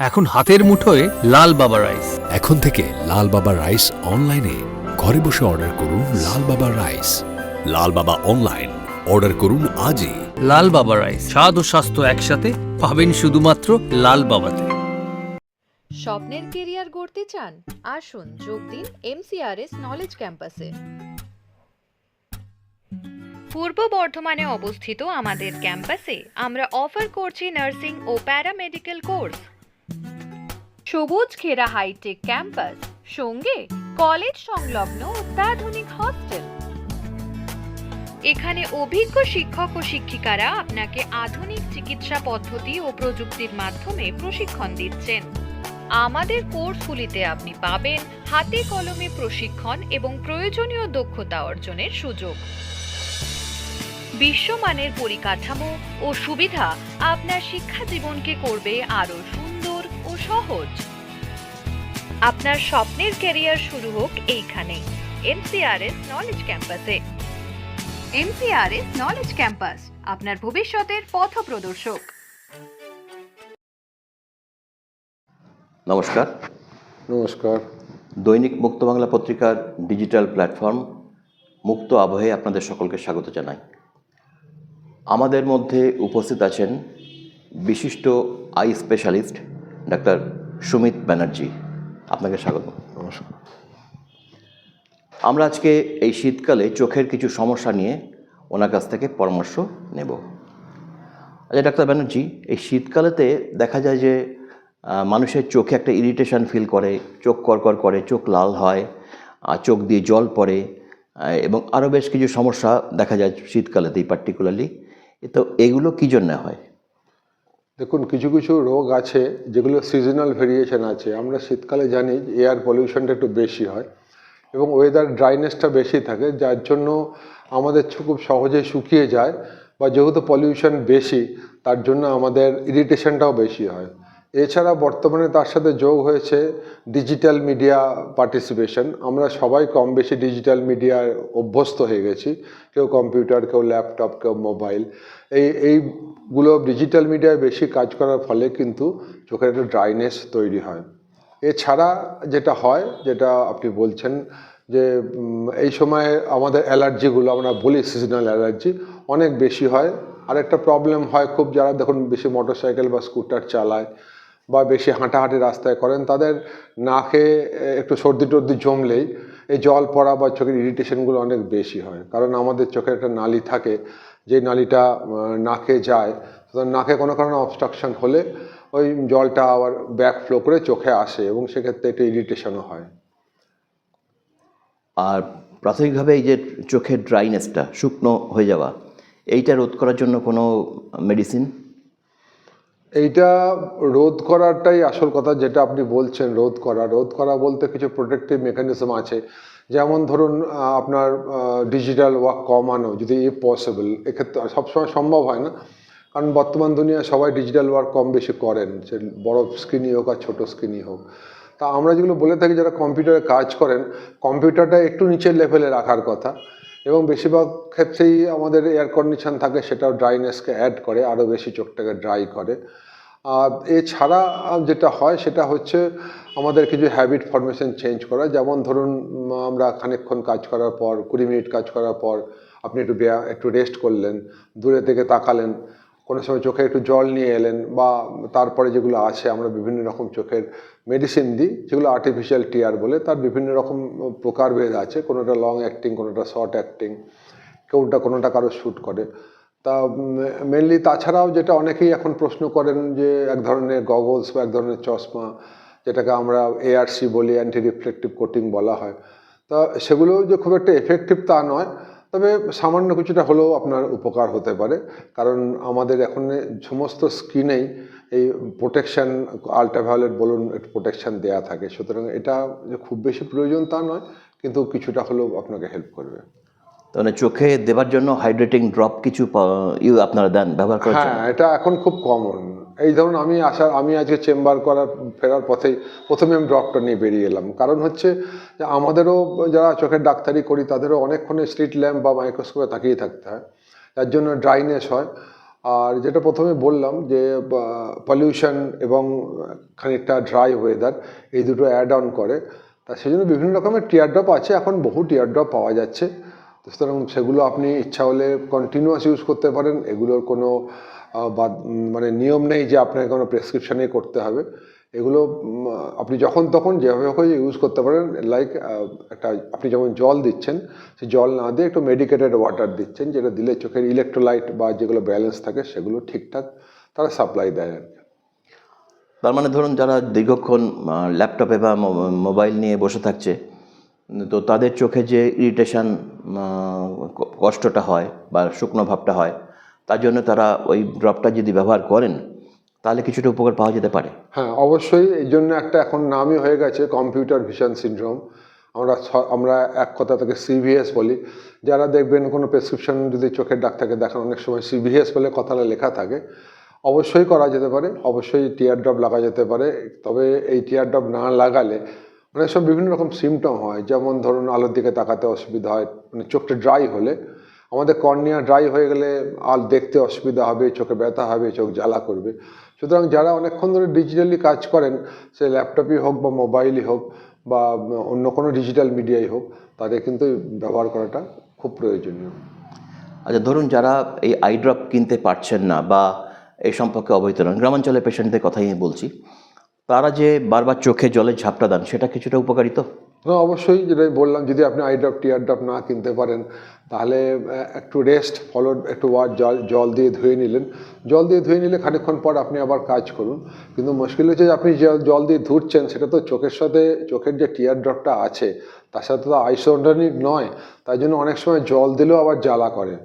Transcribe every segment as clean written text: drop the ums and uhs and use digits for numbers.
এখন হাতের মুঠোয় লাল বাবা রাইস। এখন থেকে লাল বাবা রাইস অনলাইনে ঘরে বসে অর্ডার করুন। লাল বাবা রাইস, লাল বাবা অনলাইন, অর্ডার করুন আজই। লাল বাবা রাইস, স্বাদ ও স্বাস্থ্য একসাথে পাবেন শুধুমাত্র লাল বাবাতে। স্বপ্নের কেরিয়ার গড়তে চান? আসুন যোগ দিন MCRS নলেজ ক্যাম্পাসে। পূর্ব বর্ধমানে অবস্থিত আমাদের ক্যাম্পাসে আমরা অফার করছি নার্সিং ও প্যারামেডিক্যাল কোর্স। সবুজ ঘেরা হাইটেক ক্যাম্পাস, সঙ্গে কলেজ সংলগ্ন অত্যাধুনিক হস্টেল। এখানে অভিজ্ঞ শিক্ষক ও শিক্ষিকারা আপনাকে আধুনিক চিকিৎসা পদ্ধতি ও প্রযুক্তির মাধ্যমে প্রশিক্ষণ দিচ্ছেন। আমাদের কোর্সগুলিতে আপনি পাবেন হাতে কলমে প্রশিক্ষণ এবং প্রয়োজনীয় দক্ষতা অর্জনের সুযোগ। বিশ্বমানের পরিকাঠামো ও সুবিধা আপনার শিক্ষা জীবনকে করবে আরো সুন্দর ও সহজ। আপনার স্বপ্নের ক্যারিয়ার শুরু হোক এইখানে, MCRS নলেজ ক্যাম্পাসে। MCRS নলেজ ক্যাম্পাস, আপনার ভবিষ্যতের পথপ্রদর্শক। নমস্কার। নমস্কার। দৈনিক মুক্ত বাংলা পত্রিকার ডিজিটাল প্ল্যাটফর্ম মুক্ত আবহে আপনাদের সকলকে স্বাগত জানাই। আমাদের মধ্যে উপস্থিত আছেন বিশিষ্ট eye specialist doctor Sumit Banerjee. আপনাকে স্বাগত। নমস্কার। আমরা আজকে এই শীতকালে চোখের কিছু সমস্যা নিয়ে ওনার কাছ থেকে পরামর্শ নেব। আচ্ছা ডাক্তার ব্যানার্জি, এই শীতকালেতে দেখা যায় যে মানুষের চোখে একটা ইরিটেশন ফিল করে, চোখ করকর করে, চোখ লাল হয়, চোখ দিয়ে জল পড়ে এবং আরও বেশ কিছু সমস্যা দেখা যায় শীতকালেতেই পার্টিকুলারলি। তো এগুলো কী জন্য হয়? দেখুন, কিছু কিছু রোগ আছে যেগুলো সিজনাল ভেরিয়েশন আছে। আমরা শীতকালে জানি এয়ার পলিউশনটা একটু বেশি হয় এবং ওয়েদার ড্রাইনেসটা বেশি থাকে, যার জন্য আমাদের চোখ খুব সহজে শুকিয়ে যায়, বা যেহেতু পলিউশন বেশি তার জন্য আমাদের ইরিটেশনটাও বেশি হয়। এছাড়া বর্তমানে তার সাথে যোগ হয়েছে ডিজিটাল মিডিয়া পার্টিসিপেশন। আমরা সবাই কম বেশি ডিজিটাল মিডিয়ায় অভ্যস্ত হয়ে গেছি, কেউ কম্পিউটার, কেউ ল্যাপটপ, কেউ মোবাইল। এইগুলো ডিজিটাল মিডিয়ায় বেশি কাজ করার ফলে কিন্তু চোখের একটা ড্রাইনেস তৈরি হয়। এছাড়া যেটা হয়, যেটা আপনি বলছেন যে এই সময় আমাদের অ্যালার্জিগুলো, আমরা বলি সিজনাল অ্যালার্জি, অনেক বেশি হয়। আরেকটা প্রবলেম হয় খুব, যারা দেখুন বেশি মোটরসাইকেল বা স্কুটার চালায় বা বেশি হাঁটাহাঁটি রাস্তায় করেন, তাদের নাকে একটু সর্দি টর্দি জমলেই এই জল পড়া বা চোখের ইরিটেশনগুলো অনেক বেশি হয়। কারণ আমাদের চোখের একটা নালি থাকে, যে নালিটা নাকে যায়, নাকে কোনো কারণে অবস্ট্রাকশন হলে ওই জলটা আবার ব্যাক ফ্লো করে চোখে আসে এবং সেক্ষেত্রে একটু ইরিটেশনও হয়। আর প্রাথমিকভাবে এই যে চোখের ড্রাইনেসটা, শুকনো হয়ে যাওয়া, এইটা রোধ করার জন্য কোনো মেডিসিন? এইটা রোধ করাটাই আসল কথা, যেটা আপনি বলছেন রোধ করা বলতে কিছু প্রোটেক্টিভ মেকানিজম আছে। যেমন ধরুন আপনার ডিজিটাল ওয়ার্ক কমানো যদি পসিবল, এক্ষেত্রে সবসময় সম্ভব হয় না, কারণ বর্তমান দুনিয়ায় সবাই ডিজিটাল ওয়ার্ক কম বেশি করেন, সে বড় স্ক্রিনই হোক আর ছোটো স্ক্রিনই হোক। তা আমরা যেগুলো বলে থাকি, যারা কম্পিউটারে কাজ করেন, কম্পিউটারটা একটু নিচের লেভেলে রাখার কথা, এবং বেশিরভাগ ক্ষেত্রেই আমাদের এয়ার কন্ডিশন থাকে, সেটাও ড্রাইনেসকে অ্যাড করে, আরও বেশি চোখটাকে ড্রাই করে। আর এছাড়া যেটা হয় সেটা হচ্ছে আমাদের কিছু হ্যাবিট ফরমেশন চেঞ্জ করা। যেমন ধরুন আমরা খানিকক্ষণ কাজ করার পর, 20 মিনিট কাজ করার পর আপনি একটু রেস্ট করলেন, দূরে থেকে তাকালেন, কোনো সময় চোখে একটু জল নিয়ে এলেন, বা তারপরে যেগুলো আছে আমরা বিভিন্ন রকম চোখের মেডিসিন দিই, যেগুলো আর্টিফিশিয়াল টিয়ার বলে। তার বিভিন্ন রকম প্রকারভেদ আছে, কোনোটা লং অ্যাক্টিং, কোনোটা শর্ট অ্যাক্টিং, কোনোটা কারো শ্যুট করে। তা মেনলি তাছাড়াও যেটা অনেকেই এখন প্রশ্ন করেন যে এক ধরনের গগলস বা এক ধরনের চশমা, যেটাকে আমরা ARC বলি, অ্যান্টি রিফ্লেকটিভ কোটিং বলা হয়। তা সেগুলো যে খুব একটা এফেক্টিভ তা নয়, তবে সামান্য কিছুটা হলেও আপনার উপকার হতে পারে, কারণ আমাদের এখন সমস্ত স্কিনেই এই প্রোটেকশান, আল্ট্রাভায়োলেট বলুন, প্রোটেকশান দেয়া থাকে। সুতরাং এটা যে খুব বেশি প্রয়োজন তা নয়, কিন্তু কিছুটা হলেও আপনাকে হেল্প করবে। মানে চোখে দেবার জন্য হাইড্রেটিং ড্রপ কিছু আপনারা দেন, ব্যবহার করার জন্য? হ্যাঁ, এটা এখন খুব কমন। এই ধরুন আমি আজকে চেম্বার ফেরার পথেই প্রথমে আমি ড্রপটা নিয়ে বেরিয়ে এলাম। কারণ হচ্ছে যে আমাদেরও যারা চোখের ডাক্তারি করি তাদেরও অনেকক্ষণ স্ট্রিট ল্যাম্প বা মাইক্রোস্কোপে তাকিয়ে থাকতে হয়, তার জন্য ড্রাইনেস হয়। আর যেটা প্রথমে বললাম যে পলিউশন এবং খানিকটা ড্রাই ওয়েদার, এই দুটো অ্যাড অন করে। তা সেই জন্য বিভিন্ন রকমের টিয়ার ড্রপ আছে, এখন বহু টিয়ার ড্রপ পাওয়া যাচ্ছে। সুতরাং সেগুলো আপনি ইচ্ছা হলে কন্টিনিউয়াস ইউজ করতে পারেন, এগুলোর কোনো মানে নিয়ম নেই যে আপনাকে কোনো প্রেসক্রিপশানে করতে হবে। এগুলো আপনি যখন তখন যেভাবে হোক ইউজ করতে পারেন। লাইক একটা আপনি যেমন জল দিচ্ছেন, সেই জল না দিয়ে একটু মেডিকেটেড ওয়াটার দিচ্ছেন, যেটা দিলে চোখের ইলেকট্রোলাইট বা যেগুলো ব্যালেন্স থাকে সেগুলো ঠিকঠাক তারা সাপ্লাই দেয় আর কি। তার মানে ধরুন যারা দীর্ঘক্ষণ ল্যাপটপে বা মোবাইল নিয়ে বসে থাকছে, তো তাদের চোখে যে ইরিটেশন কষ্টটা হয় বা শুকনো ভাবটা হয়, তার জন্য তারা ওই ড্রপটা যদি ব্যবহার করেন তাহলে কিছুটা উপকার পাওয়া যেতে পারে। হ্যাঁ, অবশ্যই। এই জন্য একটা এখন নামই হয়ে গেছে কম্পিউটার ভিশন সিনড্রোম। আমরা এক কথা থেকে সিভিএস বলি। যারা দেখবেন কোনো প্রেসক্রিপশন যদি চোখের ডাক্তারকে দেখান, অনেক সময় সিভিএস বলে কথাটা লেখা থাকে। অবশ্যই করা যেতে পারে, অবশ্যই টিয়ার ড্রপ লাগা যেতে পারে। তবে এই টিয়ার ড্রপ না লাগালে অনেক সময় বিভিন্ন রকম সিমটম হয়, যেমন ধরুন আলোর দিকে তাকাতে অসুবিধা হয়, মানে চোখটা ড্রাই হলে। আমাদের কর্নিয়া ড্রাই হয়ে গেলে আর দেখতে অসুবিধা হবে, চোখে ব্যথা হবে, চোখ জ্বালা করবে। সুতরাং যারা অনেকক্ষণ ধরে ডিজিটালি কাজ করেন, সে ল্যাপটপই হোক বা মোবাইলই হোক বা অন্য কোনো ডিজিটাল মিডিয়াই হোক, তাদের কিন্তু ব্যবহার করাটা খুব প্রয়োজনীয়। আচ্ছা, ধরুন যারা এই আই ড্রপ কিনতে পারছেন না বা এই সম্পর্কে অবহিত নন, গ্রামাঞ্চলের পেশেন্টদের কথাই আমি বলছি, তারা যে বারবার চোখে জলের ঝাপটা দেন সেটা কিছুটা উপকারিত? না, অবশ্যই। যেটাই বললাম, যদি আপনি আই ড্রপ টিয়ার ড্রপ না কিনতে পারেন, তাহলে একটু রেস্ট ফলো, একটু জল দিয়ে ধুয়ে নিলেন। জল দিয়ে ধুয়ে নিলে খানিকক্ষণ পর আপনি আবার কাজ করুন। কিন্তু মুশকিল হচ্ছে যে আপনি জল দিয়ে ধুচ্ছেন, সেটা তো চোখের সাথে, চোখের যে টিয়ার ড্রপটা আছে তার সাথে তো আইসোটোনিক নয়। তাই জন্য অনেক সময় জল দিলেও আবার জ্বালা করে।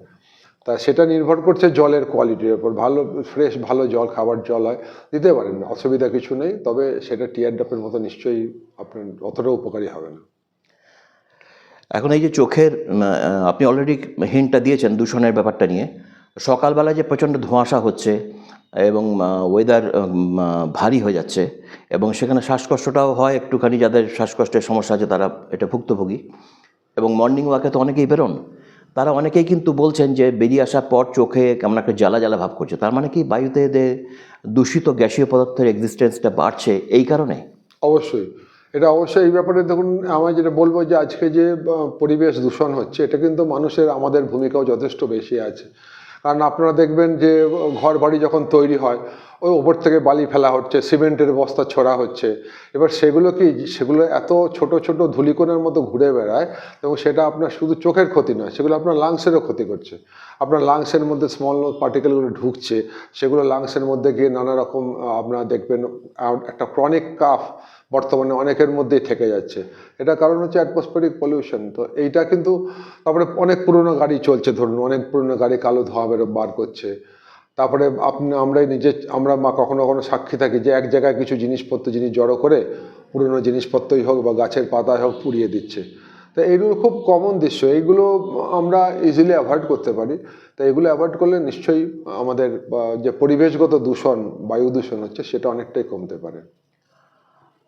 তা সেটা নির্ভর করছে জলের কোয়ালিটির ওপর। ভালো ফ্রেশ ভালো জল, খাবার জল হয়, দিতে পারেন, অসুবিধা কিছু নেই। তবে সেটা টিয়ার ড্রপের মতো নিশ্চয়ই আপনার অতটা উপকারী হবে না। এখন এই যে চোখের আপনি অলরেডি হিন্টটা দিয়েছেন দূষণের ব্যাপারটা নিয়ে। সকালবেলা যে প্রচণ্ড ধোঁয়াশা হচ্ছে এবং ওয়েদার ভারী হয়ে যাচ্ছে এবং সেখানে শ্বাসকষ্টটাও হয় একটুখানি, যাদের শ্বাসকষ্টের সমস্যা আছে তারা এটা ভুক্তভোগী। এবং মর্নিং ওয়াকে তো অনেকেই বেরোন, তারা অনেকেই কিন্তু বলছেন যে বেরিয়ে আসার পর চোখে কেমন একটা জ্বালা জ্বালা ভাব করছে। তার মানে কি বায়ুতে এদের দূষিত গ্যাসীয় পদার্থের এক্সিস্টেন্সটা বাড়ছে এই কারণে? অবশ্যই, এটা অবশ্যই। এই ব্যাপারে দেখুন, আমি যেটা বলবো যে আজকে যে পরিবেশ দূষণ হচ্ছে, এটা কিন্তু মানুষের, আমাদের ভূমিকাও যথেষ্ট বেশি আছে। কারণ আপনারা দেখবেন যে ঘর বাড়ি যখন তৈরি হয়, ওই ওপর থেকে বালি ফেলা হচ্ছে, সিমেন্টের বস্তা ছড়া হচ্ছে। এবার সেগুলো এত ছোট ছোট ধূলিকণার মতো ঘুরে বেড়ায়, এবং সেটা আপনার শুধু চোখের ক্ষতি নয়, সেগুলো আপনার লাংসেরও ক্ষতি করছে। আপনার লাংসের মধ্যে স্মল পার্টিকেলগুলো ঢুকছে, সেগুলো লাংসের মধ্যে গিয়ে নানা রকম আপনারা দেখবেন একটা ক্রনিক কাফ বর্তমানে অনেকের মধ্যেই থেকে যাচ্ছে। এটা কারণ হচ্ছে অ্যাটমসফেরিক পলিউশন। তো এইটা কিন্তু, তারপরে অনেক পুরনো গাড়ি চলছে, ধরুন অনেক পুরনো গাড়ি কালো ধোঁয়া বার করছে। তারপরে আমরা কখনো কখনো সাক্ষী থাকি যে এক জায়গায় কিছু জিনিস জড়ো করে পুরনো জিনিসপত্রই হোক বা গাছের পাতাই হোক পুড়িয়ে দিচ্ছে। তো এইগুলো খুব কমন দৃশ্য, এইগুলো আমরা ইজিলি অ্যাভয়েড করতে পারি। তো এগুলো অ্যাভয়েড করলে নিশ্চয়ই আমাদের যে পরিবেশগত দূষণ, বায়ু দূষণ হচ্ছে, সেটা অনেকটাই কমতে পারে।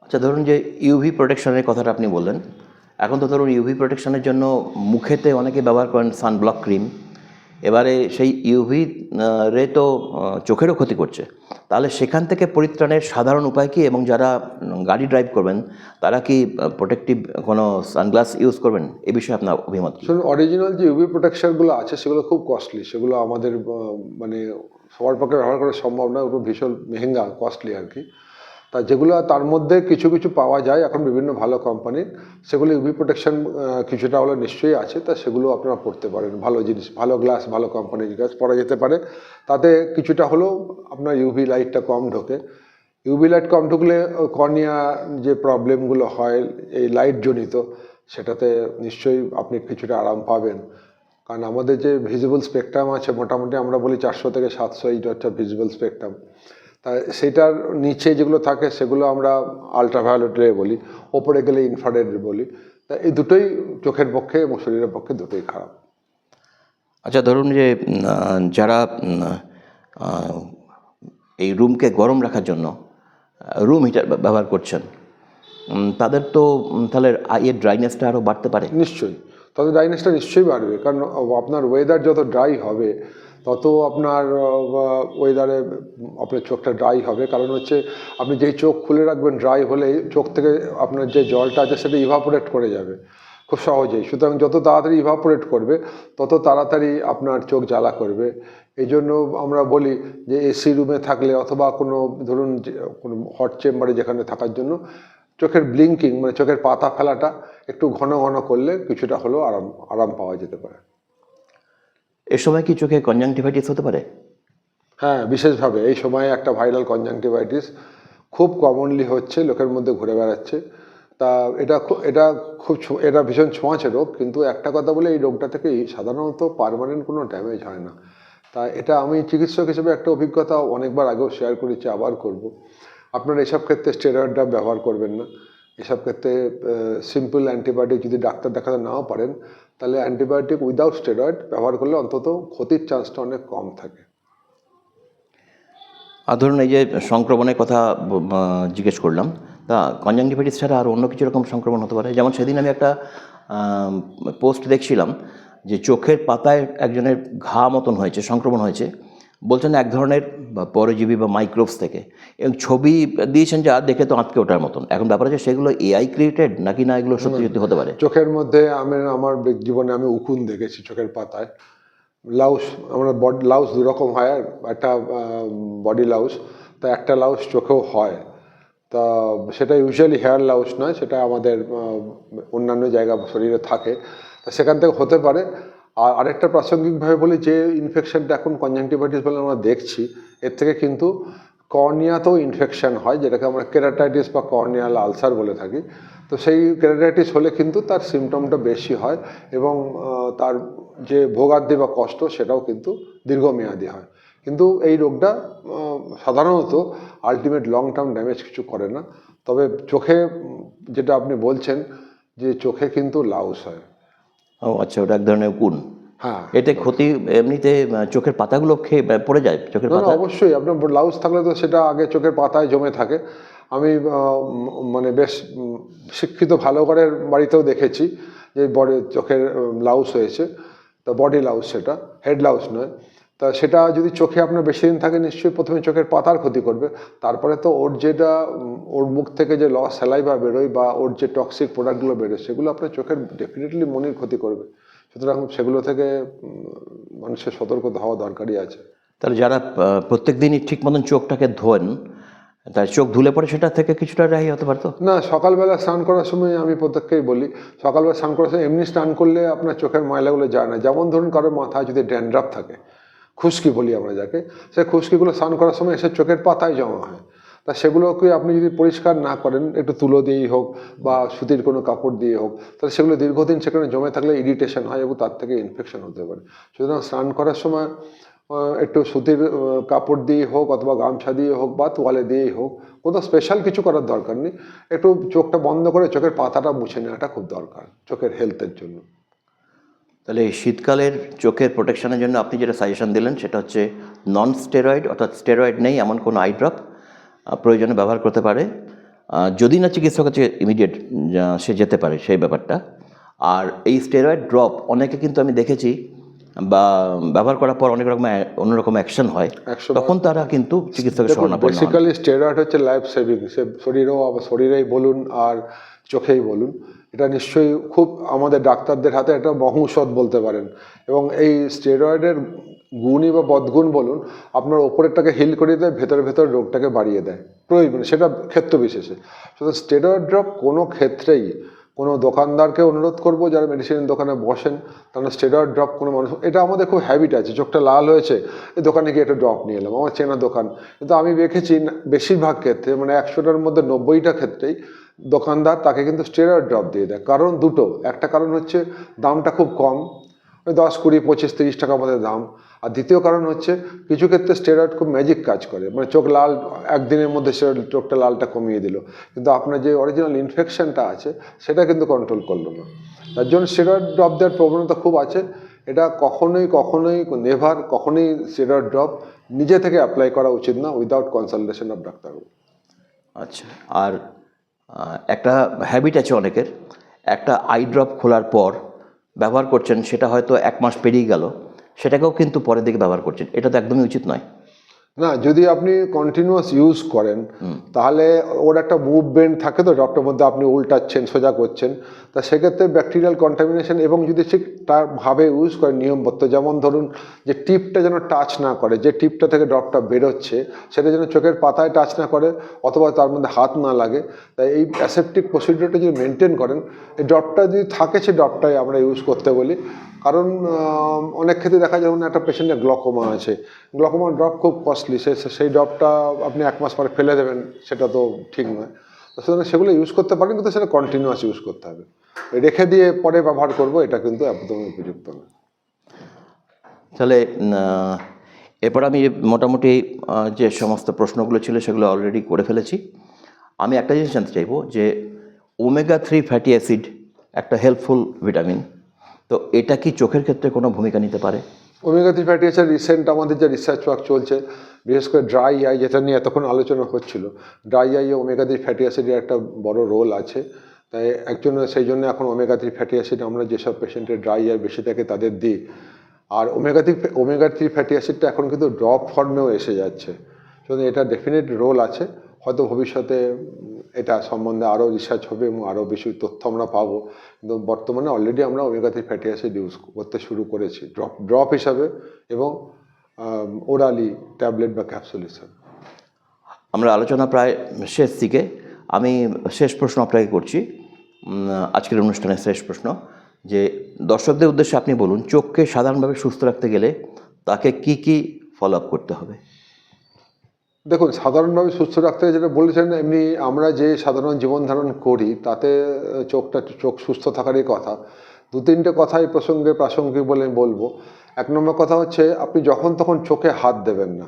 আচ্ছা, ধরুন যে ইউভি প্রোটেকশনের কথাটা আপনি বললেন, এখন তো ধরুন ইউভি প্রোটেকশনের জন্য মুখেতে অনেকে ব্যবহার করেন সানব্লক ক্রিম। এবারে সেই ইউভি রে তো চোখেরও ক্ষতি করছে, তাহলে সেখান থেকে পরিত্রাণের সাধারণ উপায় কি? এবং যারা গাড়ি ড্রাইভ করবেন তারা কি প্রোটেক্টিভ কোনো সানগ্লাস ইউজ করবেন? এ বিষয়ে আপনার অভিমত কি? শুনুন, অরিজিনাল যে ইউভি প্রোটেকশনগুলো আছে সেগুলো খুব কস্টলি। সেগুলো আমাদের মানে সবার পক্ষে ব্যবহার করা সম্ভব নয়, ওগুলো ভীষণ মেহেঙ্গা, কস্টলি আর কি। তা যেগুলো তার মধ্যে কিছু কিছু পাওয়া যায় এখন বিভিন্ন ভালো কোম্পানির, সেগুলো ইউভি প্রোটেকশন কিছুটা হলে নিশ্চয়ই আছে। তা সেগুলো আপনারা পড়তে পারেন। ভালো জিনিস, ভালো গ্লাস, ভালো কোম্পানির গ্লাস পরা যেতে পারে। তাতে কিছুটা হলেও আপনার ইউভি লাইটটা কম ঢোকে। ইউভি লাইট কম ঢুকলে কর্নিয়া যে প্রবলেমগুলো হয় এই লাইট জনিত, সেটাতে নিশ্চয়ই আপনি কিছুটা আরাম পাবেন। কারণ আমাদের যে ভিজিবল স্পেকট্রাম আছে, মোটামুটি আমরা বলি 400 থেকে 700, এইটা হচ্ছে ভিজিবল স্পেকট্রাম। তা সেটার নিচে যেগুলো থাকে সেগুলো আমরা আলট্রাভায়োলেট রে বলি, ওপরে গেলে ইনফ্রারেড বলি। তা এই দুটোই চোখের পক্ষে এবং শরীরের পক্ষে দুটোই খারাপ। আচ্ছা, ধরুন যে যারা এই রুমকে গরম রাখার জন্য রুম হিটার ব্যবহার করছেন, তাদের তো তাহলে আইয়ের ড্রাইনেসটা আরও বাড়তে পারে। নিশ্চয়ই, তাদের ড্রাইনেসটা নিশ্চয়ই বাড়বে, কারণ আপনার ওয়েদার যত ড্রাই হবে তত আপনার ওয়েদারে আপনার চোখটা ড্রাই হবে। কারণ হচ্ছে আপনি যেই চোখ খুলে রাখবেন ড্রাই হলে চোখ থেকে আপনার যে জলটা আছে সেটা ইভাপোরেট করে যাবে খুব সহজেই। সুতরাং যত তাড়াতাড়ি ইভাপোরেট করবে তত তাড়াতাড়ি আপনার চোখ জ্বালা করবে। এই জন্য আমরা বলি যে এসি রুমে থাকলে অথবা কোনো ধরুন কোনো হট চেম্বারে যেখানে থাকার জন্য চোখের ব্লিঙ্কিং মানে চোখের পাতা ফেলাটা একটু ঘন ঘন করলে কিছুটা হলেও আরাম পাওয়া যেতে পারে। এ সময় কি চোখে কনজাংটিভাইটিস হতে পারে? হ্যাঁ, বিশেষভাবে এই সময়ে একটা ভাইরাল কনজাংটিভাইটিস খুব কমনলি হচ্ছে, লোকের মধ্যে ঘুরে বেড়াচ্ছে। তা এটা ভীষণ ছোঁয়াচে রোগ, কিন্তু একটা কথা বলে এই রোগটা থেকে সাধারণত পার্মানেন্ট কোনো ড্যামেজ হয় না। তা এটা আমি চিকিৎসক হিসেবে একটা অভিজ্ঞতা অনেকবার আগেও শেয়ার করেছি, আবার করব। আপনারা এসব ক্ষেত্রে স্টেরয়েড ড্রপ ব্যবহার করবেন না। এসব ক্ষেত্রে সিম্পল অ্যান্টিবায়োটিক যদি ডাক্তার দেখাতে নাও পারেন তাহলে অ্যান্টিবায়োটিক উইদাউট স্টেরয়েড ব্যবহার করলে অন্তত ক্ষতির চান্সটা অনেক কম থাকে। আর ধরুন এই যে সংক্রমণের কথা জিজ্ঞেস করলাম, তা কনজাংটিভাইটিস ছাড়া আর অন্য কিছু রকম সংক্রমণ হতে পারে? যেমন সেদিন আমি একটা পোস্ট দেখছিলাম যে চোখের পাতায় একজনের ঘা মতন হয়েছে, সংক্রমণ হয়েছে, বলছেন এক ধরনের পরজীবী বা মাইক্রোবস থেকে, এবং ছবি দিয়েছেন যা দেখে তো আঁতকে ওঠার মতন। এখন ব্যাপার হচ্ছে সেগুলো এআই ক্রিয়েটেড নাকি না এগুলো সত্যি সত্যি হতে পারে? চোখের মধ্যে আমার জীবনে আমি উকুন দেখেছি চোখের পাতায়। লাউস, আমরা লাউস দু রকম হয়, একটা বডি লাউস, তা একটা লাউস চোখেও হয়। তা সেটা ইউজুয়ালি হেয়ার লাউস নয়, সেটা আমাদের অন্যান্য জায়গা শরীরে থাকে, তা সেখান থেকে হতে পারে। আর আরেকটা প্রাসঙ্গিকভাবে বলি, যে ইনফেকশনটা এখন কনজাংটিভাইটিস বলে আমরা দেখছি, এর থেকে কিন্তু কর্নিয়াতেও ইনফেকশন হয়, যেটাকে আমরা কেরাটাইটিস বা কর্নিয়াল আলসার বলে থাকি। তো সেই কেরাটাইটিস হলে কিন্তু তার সিমটমটা বেশি হয় এবং তার যে ভোগান্তি বা কষ্ট সেটাও কিন্তু দীর্ঘমেয়াদী হয়। কিন্তু এই রোগটা সাধারণত আলটিমেট লং টার্ম ড্যামেজ কিছু করে না। তবে চোখে যেটা আপনি বলছেন যে চোখে কিন্তু লাউস হয়। ও আচ্ছা, ওটা এক ধরনের উকুন। হ্যাঁ, এতে ক্ষতি এমনিতে চোখের পাতাগুলো খেয়ে পড়ে যায় চোখের পাতা? অবশ্যই। আপনার লাউস থাকলে তো সেটা আগে চোখের পাতায় জমে থাকে। আমি মানে বেশ শিক্ষিত ভালো ঘরের বাড়িতেও দেখেছি যে বড় চোখের লাউস হয়েছে, তা বডি লাউস, সেটা হেড লাউস নয়। তা সেটা যদি চোখে আপনার বেশি দিন থাকে নিশ্চয়ই প্রথমে চোখের পাতার ক্ষতি করবে, তারপরে তো ওর যেটা ওর মুখ থেকে যে স্যালাইভা বেরোয় বা ওর যে টক্সিক প্রোডাক্টগুলো বেরোয় সেগুলো আপনার চোখের ডেফিনেটলি মনির ক্ষতি করবে। সুতরাং সেগুলো থেকে মানুষের সতর্ক হওয়া দরকারই আছে। তাহলে যারা প্রত্যেক দিনই ঠিক মতন চোখটাকে ধোয়েন, তার চোখ ধুলে পরে সেটা থেকে কিছুটা রেহাই হতে পারতো? না, সকালবেলা স্নান করার সময় আমি প্রত্যেককেই বলি, সকালবেলা স্নান করার সময় এমনি স্নান করলে আপনার চোখের ময়লাগুলো যায় না। যেমন ধরুন কারোর মাথায় যদি ড্যান্ড্রাফ থাকে, খুশকি বলি আমরা যাকে, সেই খুশকিগুলো স্নান করার সময় এসে চোখের পাতায় জমা হয়। তা সেগুলোকে আপনি যদি পরিষ্কার না করেন, একটু তুলো দিয়েই হোক বা সুতির কোনো কাপড় দিয়ে হোক, তাহলে সেগুলো দীর্ঘদিন সেখানে জমে থাকলে ইরিটেশন হয় এবং তার থেকে ইনফেকশন হতে পারে। সুতরাং স্নান করার সময় একটু সুতির কাপড় দিয়ে হোক অথবা গামছা দিয়ে হোক বা তোয়ালে দিয়েই হোক, কোনো স্পেশাল কিছু করার দরকার নেই, একটু চোখটা বন্ধ করে চোখের পাতাটা মুছে নেওয়াটা খুব দরকার চোখের হেলথের জন্য। তাহলে এই শীতকালের চোখের প্রোটেকশনের জন্য আপনি যেটা সাজেশন দিলেন সেটা হচ্ছে নন স্টেরয়েড, অর্থাৎ স্টেরয়েড নেই এমন কোনো আই ড্রপ প্রয়োজনে ব্যবহার করতে পারে, যদি না চিকিৎসক কাছে ইমিডিয়েট সে যেতে পারে সেই ব্যাপারটা। আর এই স্টেরয়েড ড্রপ অনেকে কিন্তু আমি দেখেছি বা ব্যবহার করার পর অনেক রকম অন্যরকম অ্যাকশন হয়, তখন তারা কিন্তু চিকিৎসকের শরণাপন্ন হন। বেসিক্যালি স্টেরয়েড হচ্ছে লাইফ সেভিং, সে শরীরেই বলুন আর চোখেই বলুন, এটা নিশ্চয়ই খুব আমাদের ডাক্তারদের হাতে একটা মহৌষধ বলতে পারেন। এবং এই স্টেরয়েডের গুণই বা বদগুণ বলুন, আপনার ওপরেরটাকে হিল করিয়ে দেয়, ভেতর রোগটাকে বাড়িয়ে দেয় প্রয়োজন, সেটা ক্ষেত্র বিশেষে। সুতরাং স্টেরয়েড ড্রপ কোনো ক্ষেত্রেই কোনো দোকানদারকে অনুরোধ করবো যারা মেডিসিনের দোকানে বসেন, কারণ স্টেরয়েড ড্রপ কোনো মানুষ, এটা আমাদের খুব হ্যাবিট আছে, চোখটা লাল হয়েছে এই দোকানে গিয়ে একটা ড্রপ নিয়ে এলাম, আমার চেনা দোকান। কিন্তু আমি দেখেছি বেশিরভাগ ক্ষেত্রে, মানে 100টার মধ্যে 90টা ক্ষেত্রেই দোকানদার তাকে কিন্তু স্টেরয়েড ড্রপ দিয়ে দেয়। কারণ দুটো, একটা কারণ হচ্ছে দামটা খুব কম, ওই 10, 20, 25, 30 টাকার মধ্যে দাম। আর দ্বিতীয় কারণ হচ্ছে কিছু ক্ষেত্রে স্টেরয়েড খুব ম্যাজিক কাজ করে, মানে চোখ লাল একদিনের মধ্যে চোখটা লালটা কমিয়ে দিল, কিন্তু আপনার যে অরিজিনাল ইনফেকশনটা আছে সেটা কিন্তু কন্ট্রোল করলো না। তার জন্য স্টেরয়েড ড্রপ দেওয়ার প্রবণতা খুব আছে। এটা কখনোই স্টেরয়েড ড্রপ নিজে থেকে অ্যাপ্লাই করা উচিত না উইদাউট কনসালটেশন অফ ডাক্তারবাবু। আচ্ছা, আর একটা হ্যাবিট আছে অনেকের, একটা আই ড্রপ খোলার পর ব্যবহার করছেন, সেটা হয়তো 1 মাস পেরিয়ে গেল, সেটাকেও কিন্তু পরের দিকে ব্যবহার করছেন, এটা তো একদমই উচিত নয়। না, যদি আপনি কন্টিনিউয়াস ইউজ করেন তাহলে ওর একটা মুভমেন্ট থাকে, তো ড্রপটার মধ্যে আপনি উল্টাচ্ছেন সোজা করছেন, তা সেক্ষেত্রে ব্যাকটেরিয়াল কন্টামিনেশন, এবং যদি ঠিক তার ভাবে ইউজ করেন নিয়মবদ্ধ, যেমন ধরুন যে টিপটা যেন টাচ না করে, যে টিপটা থেকে ড্রপটা বেরোচ্ছে সেটা যেন চোখের পাতায় টাচ না করে অথবা তার মধ্যে হাত না লাগে, তাই এই অ্যাসেপ্টিক প্রসিডিওরটা যদি মেনটেন করেন, এই ড্রপটা যদি থাকে সে ড্রপটাই আমরা ইউজ করতে বলি। কারণ অনেক ক্ষেত্রে দেখা যায় একটা পেশেন্টের গ্লকোমা আছে, গ্লকোমা ড্রপ খুব কস্টলি, সেই ড্রপটা আপনি 1 মাস পরে ফেলে দেবেন, সেটা তো ঠিক নয়। তো সুতরাং সেগুলো ইউজ করতে পারেন, কিন্তু সেটা কন্টিনিউয়াস ইউজ করতে হবে, রেখে দিয়ে পরে ব্যবহার করব এটা কিন্তু একদমই উপযুক্ত না। তাহলে এরপর আমি মোটামুটি যে সমস্ত প্রশ্নগুলো ছিল সেগুলো অলরেডি করে ফেলেছি। আমি একটা জিনিস জানতে চাইবো যে ওমেগা-3 ফ্যাটি অ্যাসিড একটা হেল্পফুল ভিটামিন, তো এটা কি চোখের ক্ষেত্রে কোনো ভূমিকা নিতে পারে? ওমেগা-3 ফ্যাটি অ্যাসিড রিসেন্ট আমাদের যে রিসার্চ ওয়ার্ক চলছে, বিশেষ করে ড্রাই আই, যেটা নিয়ে এতক্ষণ আলোচনা হচ্ছিল, ড্রাই আইয়ে ওমেগা-3 ফ্যাটি অ্যাসিডের একটা বড় রোল আছে। তাই সেই জন্য এখন ওমেগা-3 ফ্যাটি অ্যাসিড আমরা যেসব পেশেন্টের ড্রাই আই বেশি থাকে তাদের দিই। আর ওমেগা-3 ফ্যাটি অ্যাসিডটা এখন কিন্তু ড্রপ ফর্মেও এসে যাচ্ছে, সুতরাং এটা ডেফিনেট রোল আছে। হয়তো ভবিষ্যতে এটা সম্বন্ধে আরও রিসার্চ হবে এবং আরও বেশি তথ্য আমরা পাবো, কিন্তু বর্তমানে অলরেডি আমরা ওমেগা-3 ফ্যাটি অ্যাসিড ইউজ করতে শুরু করেছি ড্রপ হিসাবে এবং ওরালি ট্যাবলেট বা ক্যাপসুল হিসাবে। আমরা আলোচনা প্রায় শেষ দিকে, আমি শেষ প্রশ্ন আপনাকে করছি, আজকের অনুষ্ঠানের শেষ প্রশ্ন, যে দর্শকদের উদ্দেশ্যে আপনি বলুন, চোখকে সাধারণভাবে সুস্থ রাখতে গেলে তাকে কি কি ফলো আপ করতে হবে? দেখুন, সাধারণভাবে সুস্থ রাখতে যেটা বলেছেন, এমনি আমরা যে সাধারণ জীবন ধারণ করি তাতে চোখ সুস্থ থাকারই কথা। 2-3টে কথা এই প্রসঙ্গে প্রাসঙ্গিক বলে বলবো। 1 নম্বর কথা হচ্ছে, আপনি যখন তখন চোখে হাত দেবেন না।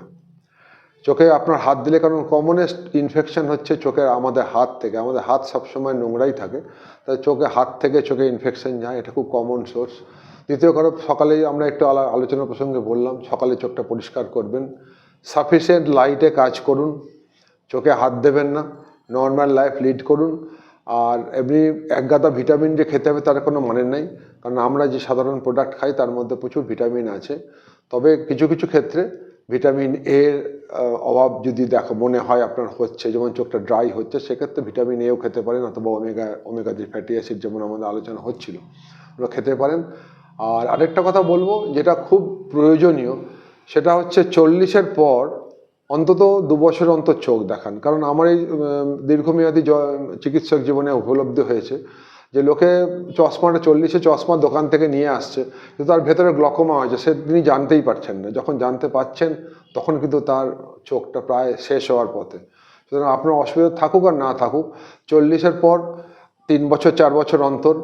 চোখে আপনার হাত দিলে, কারণ কমনেস্ট ইনফেকশন হচ্ছে চোখের আমাদের হাত থেকে, আমাদের হাত সবসময় নোংরাই থাকে, তাই চোখে হাত থেকে চোখে ইনফেকশন যায়, এটা খুব কমন সোর্স। দ্বিতীয় কথা, সকালেই আমরা একটু আলোচনা প্রসঙ্গে বললাম, সকালে চোখটা পরিষ্কার করবেন, সাফিসিয়েন্ট লাইটে কাজ করুন, চোখে হাত দেবেন না, নর্মাল লাইফ লিড করুন। আর এমনি একগাদা ভিটামিন যে খেতে হবে তার কোনো মানে নেই, কারণ আমরা যে সাধারণ প্রোডাক্ট খাই তার মধ্যে প্রচুর ভিটামিন আছে। তবে কিছু কিছু ক্ষেত্রে ভিটামিন এর অভাব যদি মনে হয় আপনার হচ্ছে, যেমন চোখটা ড্রাই হচ্ছে, সেক্ষেত্রে ভিটামিন এও খেতে পারেন, অথবা ওমেগা-3 ফ্যাটি অ্যাসিড যেমন আমাদের আলোচনা হচ্ছিল ওগুলো খেতে পারেন। আর আরেকটা কথা বলবো যেটা খুব প্রয়োজনীয়, সেটা হচ্ছে 40-এর পর অন্তত 2 বছর অন্তর চোখ দেখান। কারণ আমার এই দীর্ঘমেয়াদী চিকিৎসক জীবনে উপলব্ধি হয়েছে যে লোকে 40-এ চশমা দোকান থেকে নিয়ে আসছে, কিন্তু তার ভেতরে গ্লকোমা হয়েছে, সে তিনি জানতেই পারছেন না। যখন জানতে পারছেন তখন কিন্তু তার চোখটা প্রায় শেষ হওয়ার পথে। সুতরাং আপনার অসুবিধা থাকুক আর না থাকুক, 40-এর পর 3 বছর 4 বছর অন্তর,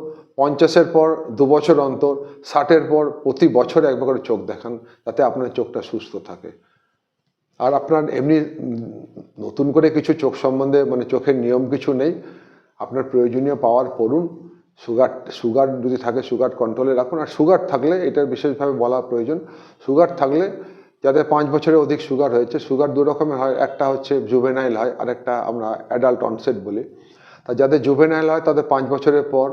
50-এর পর 2 বছর অন্তর, 60-এর পর প্রতি বছর একবার করে চোখ দেখান, যাতে আপনার চোখটা সুস্থ থাকে। আর আপনার এমনি নতুন করে কিছু চোখ সম্বন্ধে চোখের নিয়ম কিছু নেই, আপনার প্রয়োজনীয় পাওয়ার পড়ুন। সুগার যদি থাকে সুগার কন্ট্রোলে রাখুন। আর সুগার থাকলে, এটা বিশেষভাবে বলা প্রয়োজন, সুগার থাকলে যাদের 5 বছরের অধিক সুগার হয়েছে, সুগার 2 রকমের হয়, একটা হচ্ছে জুভেনাইল হয়, আর একটা আমরা অ্যাডাল্ট অনসেট বলি। তা যাদের জুভেনাইল হয় তাদের 5 বছরের পর,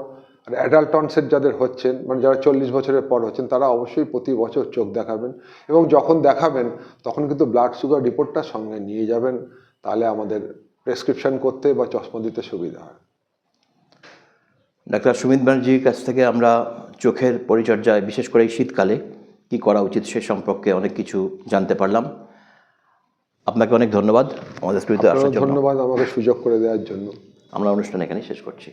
আর অ্যাডাল্ট অনসেট যাদের হচ্ছেন, যারা 40 বছরের পর হচ্ছেন, তারা অবশ্যই প্রতি বছর চোখ দেখাবেন। এবং যখন দেখাবেন তখন কিন্তু ব্লাড সুগার রিপোর্টটা সঙ্গে নিয়ে যাবেন, তাহলে আমাদের প্রেসক্রিপশন করতে বা চশমা দিতে সুবিধা হয়। ডাক্তার সুমিত ব্যানার্জির কাছ থেকে আমরা চোখের পরিচর্যায়, বিশেষ করে এই শীতকালে কি করা উচিত সে সম্পর্কে অনেক কিছু জানতে পারলাম। আপনাকে অনেক ধন্যবাদ আমাদের স্টুডিওতে আসার জন্য। ধন্যবাদ আমাকে সুযোগ করে দেওয়ার জন্য। আমরা অনুষ্ঠান এখানে শেষ করছি।